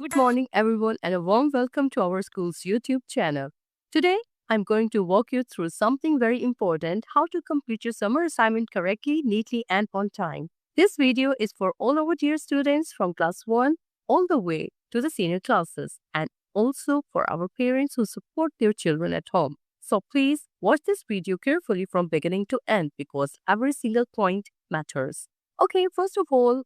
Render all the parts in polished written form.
Good morning, everyone, and a warm welcome to our school's YouTube channel. Today, I'm going to walk you through something very important: how to complete your summer assignment correctly, neatly, and on time. This video is for all our dear students from class 1 all the way to the senior classes, and also for our parents who support their children at home. So please watch this video carefully from beginning to end because every single point matters. Okay, first of all,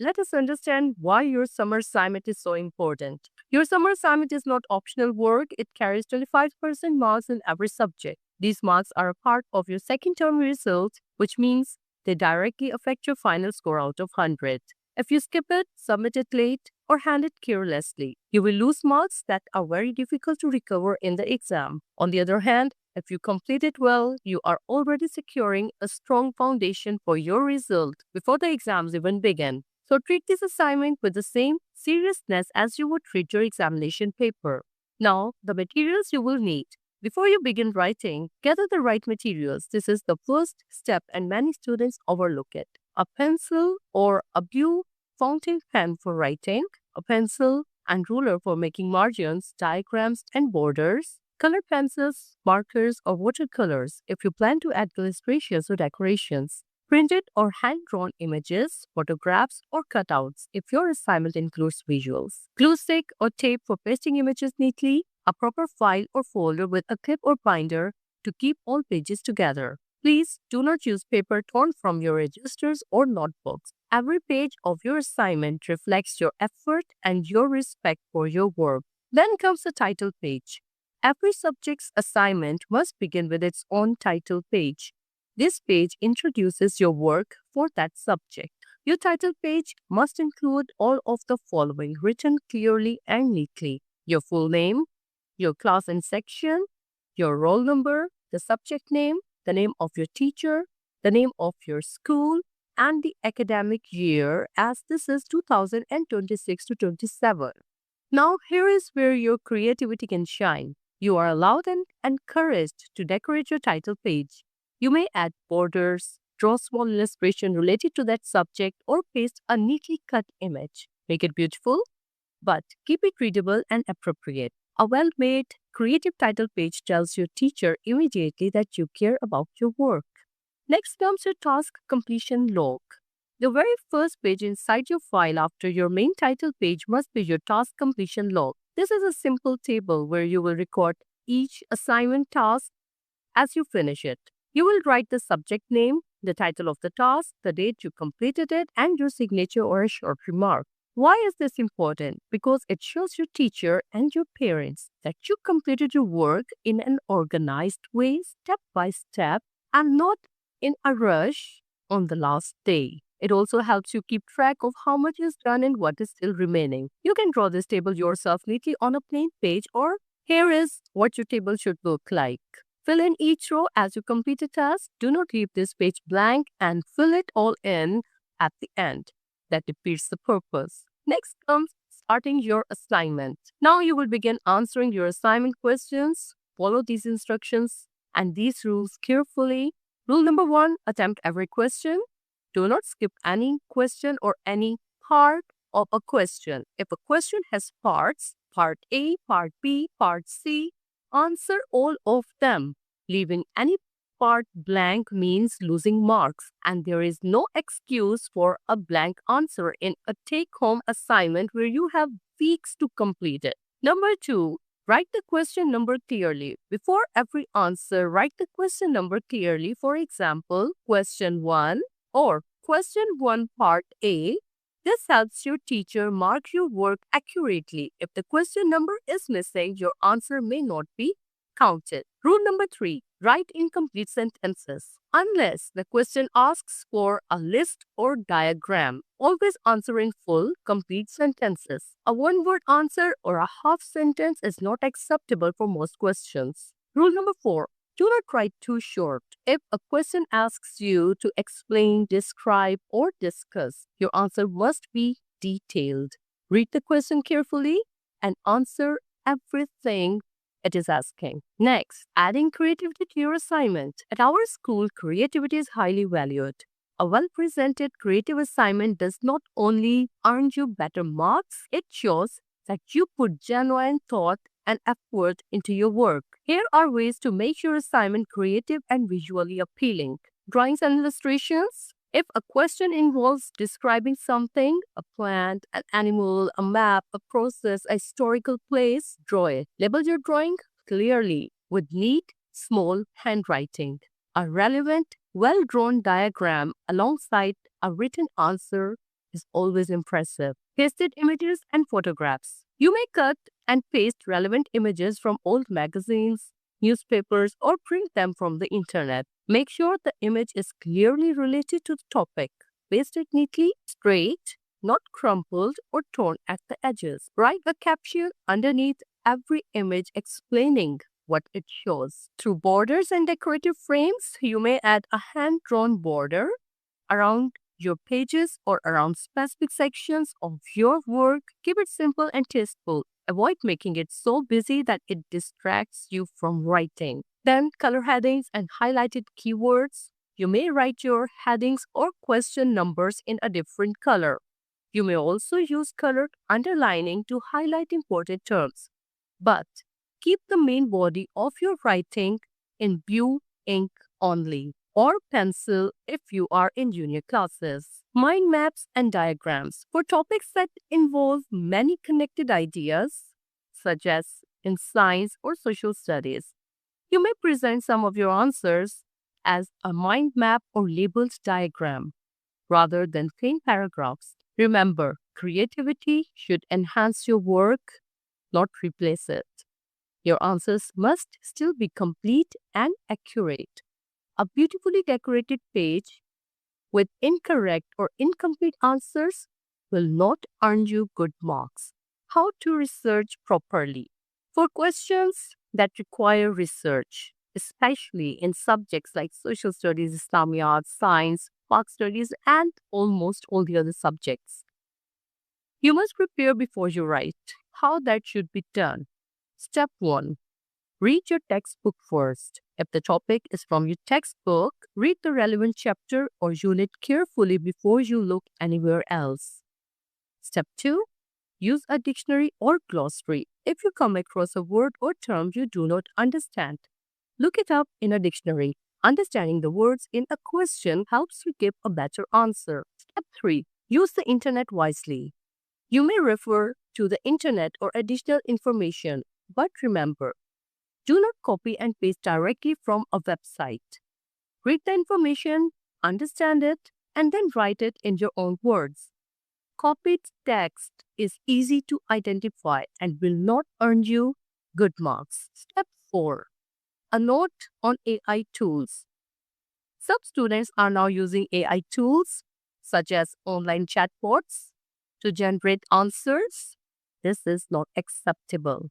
let us understand why your summer assignment is so important. Your summer assignment is not optional work, it carries 25% marks in every subject. These marks are a part of your second term result, which means they directly affect your final score out of 100. If you skip it, submit it late, or hand it carelessly, you will lose marks that are very difficult to recover in the exam. On the other hand, if you complete it well, you are already securing a strong foundation for your result before the exams even begin. So treat this assignment with the same seriousness as you would treat your examination paper. Now, the materials you will need. Before you begin writing, gather the right materials. This is the first step and many students overlook it. A pencil or a blue fountain pen for writing, a pencil and ruler for making margins, diagrams, and borders, colored pencils, markers, or watercolors if you plan to add illustrations or decorations, printed or hand-drawn images, photographs, or cutouts if your assignment includes visuals, glue stick or tape for pasting images neatly, a proper file or folder with a clip or binder to keep all pages together. Please do not use paper torn from your registers or notebooks. Every page of your assignment reflects your effort and your respect for your work. Then comes the title page. Every subject's assignment must begin with its own title page. This page introduces your work for that subject. Your title page must include all of the following written clearly and neatly: your full name, your class and section, your roll number, the subject name, the name of your teacher, the name of your school, and the academic year, as this is 2026 to 27. Now, here is where your creativity can shine. You are allowed and encouraged to decorate your title page. You may add borders, draw small illustration related to that subject, or paste a neatly cut image. Make it beautiful, but keep it readable and appropriate. A well-made, creative title page tells your teacher immediately that you care about your work. Next comes your task completion log. The very first page inside your file after your main title page must be your task completion log. This is a simple table where you will record each assignment task as you finish it. You will write the subject name, the title of the task, the date you completed it, and your signature or a short remark. Why is this important? Because it shows your teacher and your parents that you completed your work in an organized way, step by step, and not in a rush on the last day. It also helps you keep track of how much is done and what is still remaining. You can draw this table yourself neatly on a plain page, or here is what your table should look like. Fill in each row as you complete a task. Do not leave this page blank and fill it all in at the end. That defeats the purpose. Next comes starting your assignment. Now you will begin answering your assignment questions. Follow these instructions and these rules carefully. Rule number 1, attempt every question. Do not skip any question or any part of a question. If a question has parts, part A, part B, part C, answer all of them. Leaving any part blank means losing marks, and there is no excuse for a blank answer in a take-home assignment where you have weeks to complete it. Number 2, write the question number clearly. Before every answer, write the question number clearly. For example, question 1 or question 1 part A. This helps your teacher mark your work accurately. If the question number is missing, your answer may not be counted. Rule number 3, write incomplete sentences. Unless the question asks for a list or diagram, always answer in full, complete sentences. A one-word answer or a half sentence is not acceptable for most questions. Rule number 4, do not write too short. If a question asks you to explain, describe, or discuss, your answer must be detailed. Read the question carefully and answer everything it is asking. Next, adding creativity to your assignment. At our school, creativity is highly valued. A well-presented creative assignment does not only earn you better marks, it shows that you put genuine thought and effort into your work. Here are ways to make your assignment creative and visually appealing. Drawings and illustrations. If a question involves describing something, a plant, an animal, a map, a process, a historical place, draw it. Label your drawing clearly with neat, small handwriting. A relevant, well drawn diagram alongside a written answer is always impressive. Pasted images and photographs. You may cut and paste relevant images from old magazines, newspapers, or print them from the internet. Make sure the image is clearly related to the topic. Paste it neatly, straight, not crumpled or torn at the edges. Write a caption underneath every image explaining what it shows. Through borders and decorative frames, you may add a hand-drawn border around your pages or around specific sections of your work. Keep it simple and tasteful. Avoid making it so busy that it distracts you from writing. Then, color headings and highlighted keywords. You may write your headings or question numbers in a different color. You may also use colored underlining to highlight important terms. But keep the main body of your writing in blue ink only, or pencil if you are in junior classes. Mind maps and diagrams. For topics that involve many connected ideas, such as in science or social studies, you may present some of your answers as a mind map or labeled diagram rather than plain paragraphs. Remember, creativity should enhance your work, not replace it. Your answers must still be complete and accurate. A beautifully decorated page with incorrect or incomplete answers will not earn you good marks. How to research properly. For questions that require research, especially in subjects like social studies, Islamiyat, science, park studies, and almost all the other subjects, you must prepare before you write. How that should be done. Step 1. Read your textbook first. If the topic is from your textbook, read the relevant chapter or unit carefully before you look anywhere else. Step 2. Use a dictionary or glossary. If you come across a word or term you do not understand, look it up in a dictionary. Understanding the words in a question helps you give a better answer. Step 3. Use the internet wisely. You may refer to the internet or additional information, but remember, do not copy and paste directly from a website. Read the information, understand it, and then write it in your own words. Copied text is easy to identify and will not earn you good marks. Step 4. A note on AI tools. Some students are now using AI tools such as online chatbots to generate answers. This is not acceptable.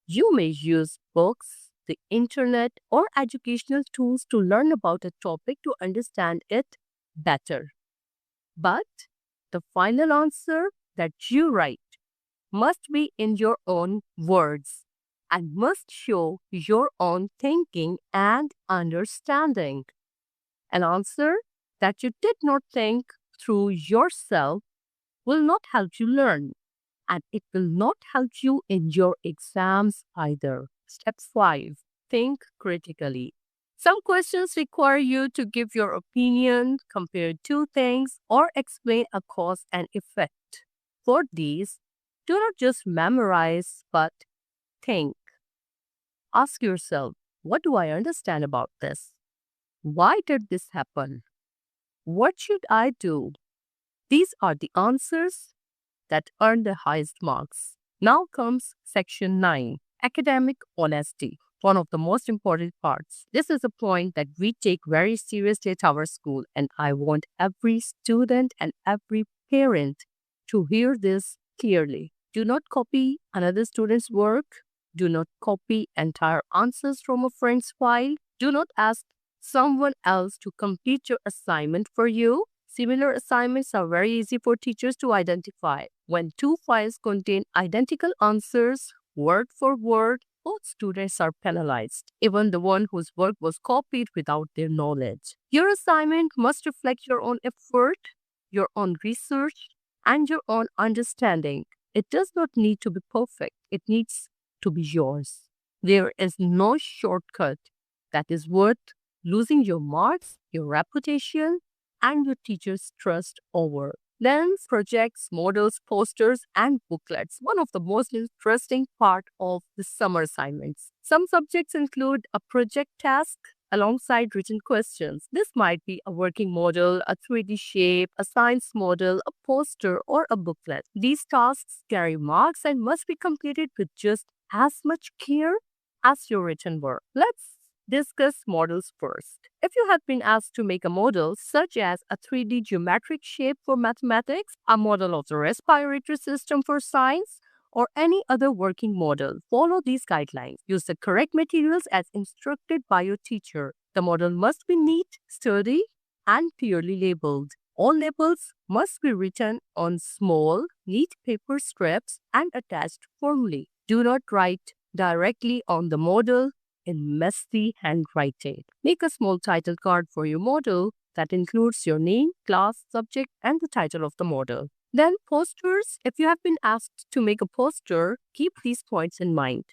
You may use books, the internet, or educational tools to learn about a topic to understand it better. But the final answer that you write must be in your own words and must show your own thinking and understanding. An answer that you did not think through yourself will not help you learn, and it will not help you in your exams either. Step 5. Think critically. Some questions require you to give your opinion, compare two things, or explain a cause and effect. For these, do not just memorize, but think. Ask yourself, what do I understand about this? Why did this happen? What should I do? These are the answers that earn the highest marks. Now comes section 9, academic honesty, one of the most important parts. This is a point that we take very seriously at our school, and I want every student and every parent to hear this clearly. Do not copy another student's work. Do not copy entire answers from a friend's file. Do not ask someone else to complete your assignment for you. Similar assignments are very easy for teachers to identify. When two files contain identical answers, word for word, both students are penalized, even the one whose work was copied without their knowledge. Your assignment must reflect your own effort, your own research, and your own understanding. It does not need to be perfect. It needs to be yours. There is no shortcut that is worth losing your marks, your reputation, and your teacher's trust over. Then projects, models, posters, and booklets. One of the most interesting part of the summer assignments. Some subjects include a project task alongside written questions. This might be a working model, a 3D shape, a science model, a poster, or a booklet. These tasks carry marks and must be completed with just as much care as your written work. Let's discuss models first. If you have been asked to make a model such as a 3D geometric shape for mathematics, a model of the respiratory system for science, or any other working model, follow these guidelines. Use the correct materials as instructed by your teacher. The model must be neat, sturdy, and clearly labeled. All labels must be written on small, neat paper strips and attached firmly. Do not write directly on the model in messy handwriting. Make a small title card for your model that includes your name, class, subject, and the title of the model. Then posters. If you have been asked to make a poster, keep these points in mind.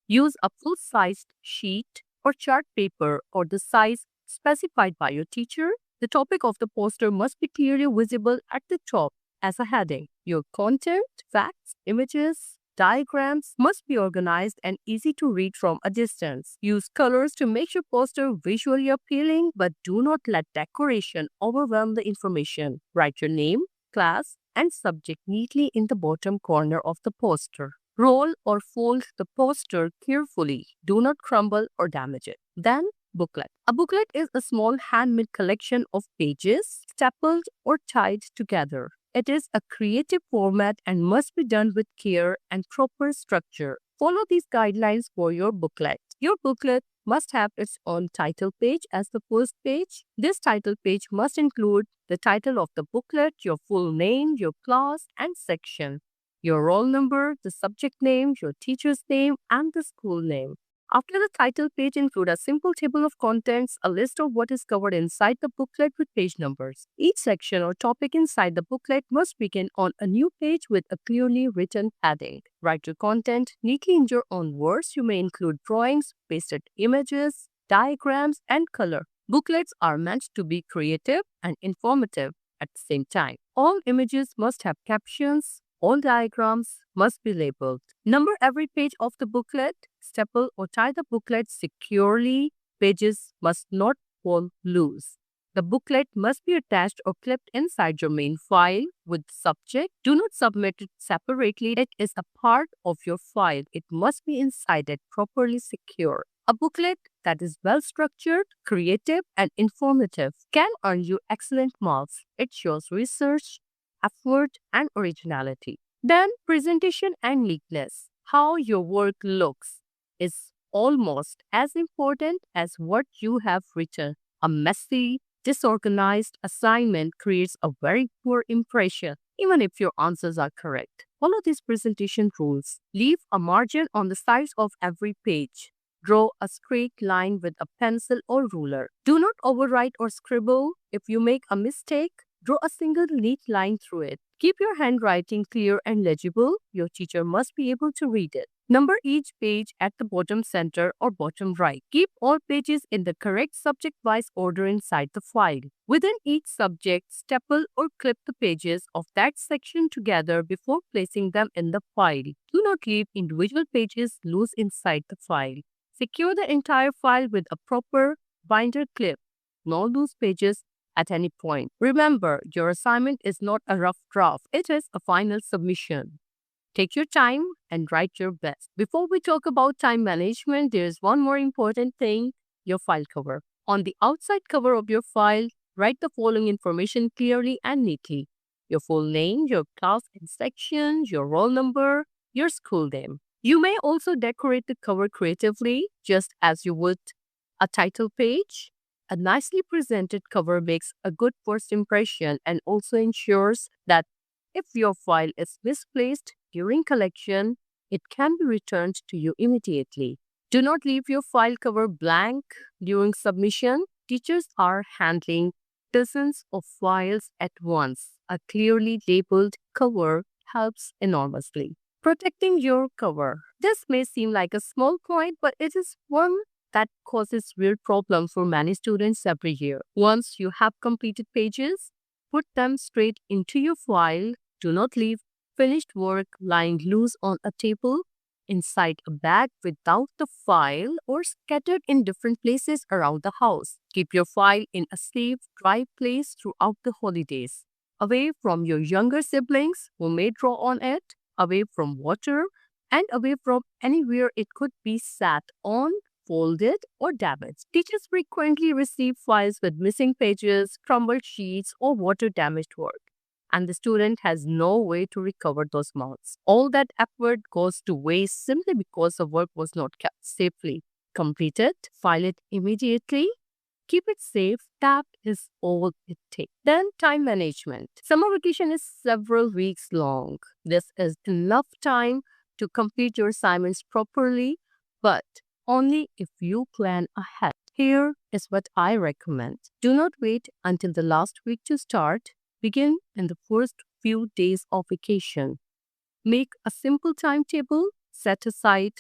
Use a full-sized sheet or chart paper or the size specified by your teacher. The topic of the poster must be clearly visible at the top as a heading. Your content, facts, images, diagrams must be organized and easy to read from a distance. Use colors to make your poster visually appealing, but do not let decoration overwhelm the information. Write your name, class, and subject neatly in the bottom corner of the poster. Roll or fold the poster carefully. Do not crumble or damage it. Then, booklet. A booklet is a small handmade collection of pages stapled or tied together. It is a creative format and must be done with care and proper structure. Follow these guidelines for your booklet. Your booklet must have its own title page as the first page. This title page must include the title of the booklet, your full name, your class, and section, your roll number, the subject name, your teacher's name, and the school name. After the title page, include a simple table of contents, a list of what is covered inside the booklet with page numbers. Each section or topic inside the booklet must begin on a new page with a clearly written heading. Write your content neatly in your own words. You may include drawings, pasted images, diagrams, and color. Booklets are meant to be creative and informative at the same time. All images must have captions. All diagrams must be labeled. Number every page of the booklet. Staple or tie the booklet securely. Pages must not fall loose. The booklet must be attached or clipped inside your main file with subject. Do not submit it separately. It is a part of your file. It must be inside it, properly secure. A booklet that is well structured, creative, and informative can earn you excellent marks. It shows research, effort, and originality. Then, presentation and neatness. How your work looks is almost as important as what you have written. A messy, disorganized assignment creates a very poor impression, even if your answers are correct. Follow these presentation rules. Leave a margin on the sides of every page. Draw a straight line with a pencil or ruler. Do not overwrite or scribble. If you make a mistake, draw a single neat line through it. Keep your handwriting clear and legible. Your teacher must be able to read it. Number each page at the bottom center or bottom right. Keep all pages in the correct subject-wise order inside the file. Within each subject, staple or clip the pages of that section together before placing them in the file. Do not leave individual pages loose inside the file. Secure the entire file with a proper binder clip. No loose pages at any point. Remember, your assignment is not a rough draft. It is a final submission. Take your time and write your best. Before we talk about time management, there is one more important thing, your file cover. On the outside cover of your file, write the following information clearly and neatly. Your full name, your class and section, your roll number, your school name. You may also decorate the cover creatively, just as you would a title page. A nicely presented cover makes a good first impression and also ensures that if your file is misplaced during collection, it can be returned to you immediately. Do not leave your file cover blank during submission. Teachers are handling dozens of files at once. A clearly labeled cover helps enormously. Protecting your cover. This may seem like a small point, but it is one that causes real problems for many students every year. Once you have completed pages, put them straight into your file. Do not leave finished work lying loose on a table, inside a bag without the file, or scattered in different places around the house. Keep your file in a safe, dry place throughout the holidays, away from your younger siblings who may draw on it, away from water, and away from anywhere it could be sat on, folded, or damaged. Teachers frequently receive files with missing pages, crumbled sheets, or water damaged work, and the student has no way to recover those marks. All that effort goes to waste simply because the work was not kept safely. Complete it, file it immediately, keep it safe. That is all it takes. Then time management. Summer vacation is several weeks long. This is enough time to complete your assignments properly, but only if you plan ahead. Here is what I recommend. Do not wait until the last week to start. Begin in the first few days of vacation. Make a simple timetable. Set aside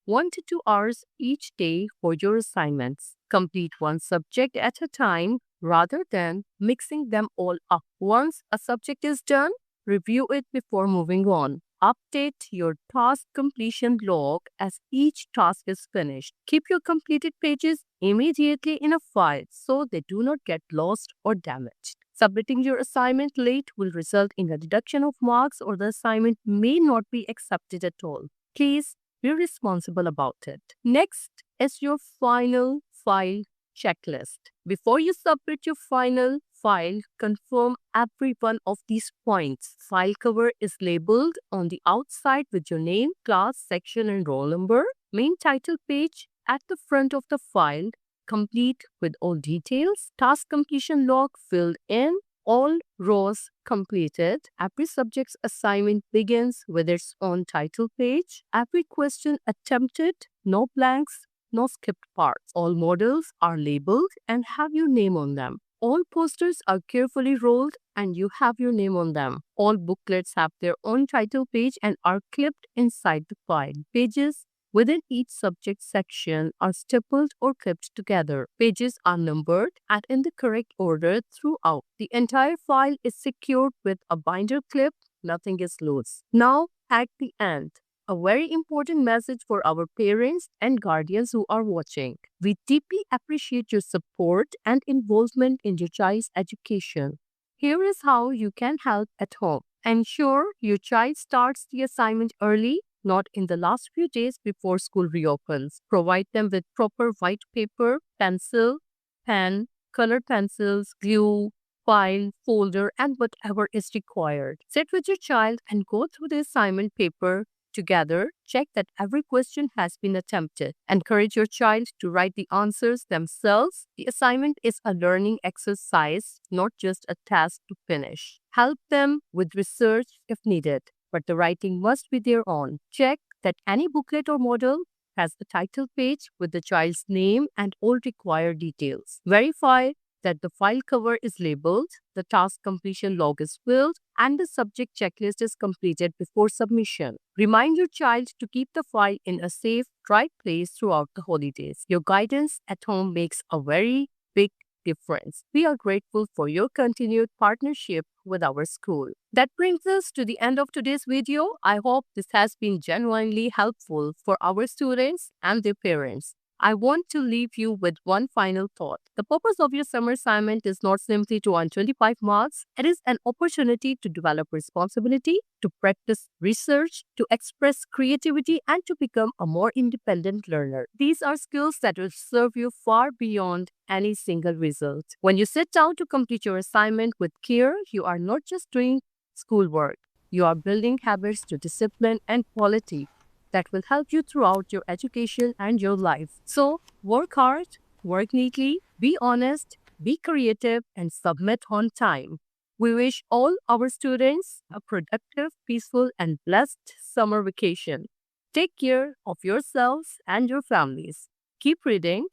1 to 2 hours each day for your assignments. Complete one subject at a time rather than mixing them all up. Once a subject is done, review it before moving on. Update your task completion log as each task is finished. Keep your completed pages immediately in a file so they do not get lost or damaged. Submitting your assignment late will result in a deduction of marks, or the assignment may not be accepted at all. Please be responsible about it. Next is your final file checklist. Before you submit your final file, confirm every one of these points. File cover is labeled on the outside with your name, class, section, and roll number. Main title page at the front of the file, complete with all details. Task completion log filled in. All rows completed. Every subject's assignment begins with its own title page. Every question attempted, no blanks, no skipped parts. All models are labeled and have your name on them. All posters are carefully rolled and you have your name on them. All booklets have their own title page and are clipped inside the file. Pages within each subject section are stapled or clipped together. Pages are numbered and in the correct order throughout. The entire file is secured with a binder clip. Nothing is loose. Now, at the end, a very important message for our parents and guardians who are watching. We deeply appreciate your support and involvement in your child's education. Here is how you can help at home. Ensure your child starts the assignment early, not in the last few days before school reopens. Provide them with proper white paper, pencil, pen, colored pencils, glue, file, folder, and whatever is required. Sit with your child and go through the assignment paper together. Check that every question has been attempted. Encourage your child to write the answers themselves. The assignment is a learning exercise, not just a task to finish. Help them with research if needed, but the writing must be their own. Check that any booklet or model has a title page with the child's name and all required details. Verify that the file cover is labeled, the task completion log is filled, and the subject checklist is completed before submission. Remind your child to keep the file in a safe, dry place throughout the holidays. Your guidance at home makes a very big difference. We are grateful for your continued partnership with our school. That brings us to the end of today's video. I hope this has been genuinely helpful for our students and their parents. I want to leave you with one final thought. The purpose of your summer assignment is not simply to earn 25 marks. It is an opportunity to develop responsibility, to practice research, to express creativity, and to become a more independent learner. These are skills that will serve you far beyond any single result. When you sit down to complete your assignment with care, you are not just doing schoolwork. You are building habits to discipline and quality that will help you throughout your education and your life. So, work hard, work neatly, be honest, be creative, and submit on time. We wish all our students a productive, peaceful, and blessed summer vacation. Take care of yourselves and your families. Keep reading,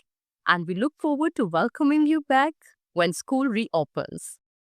and we look forward to welcoming you back when school reopens.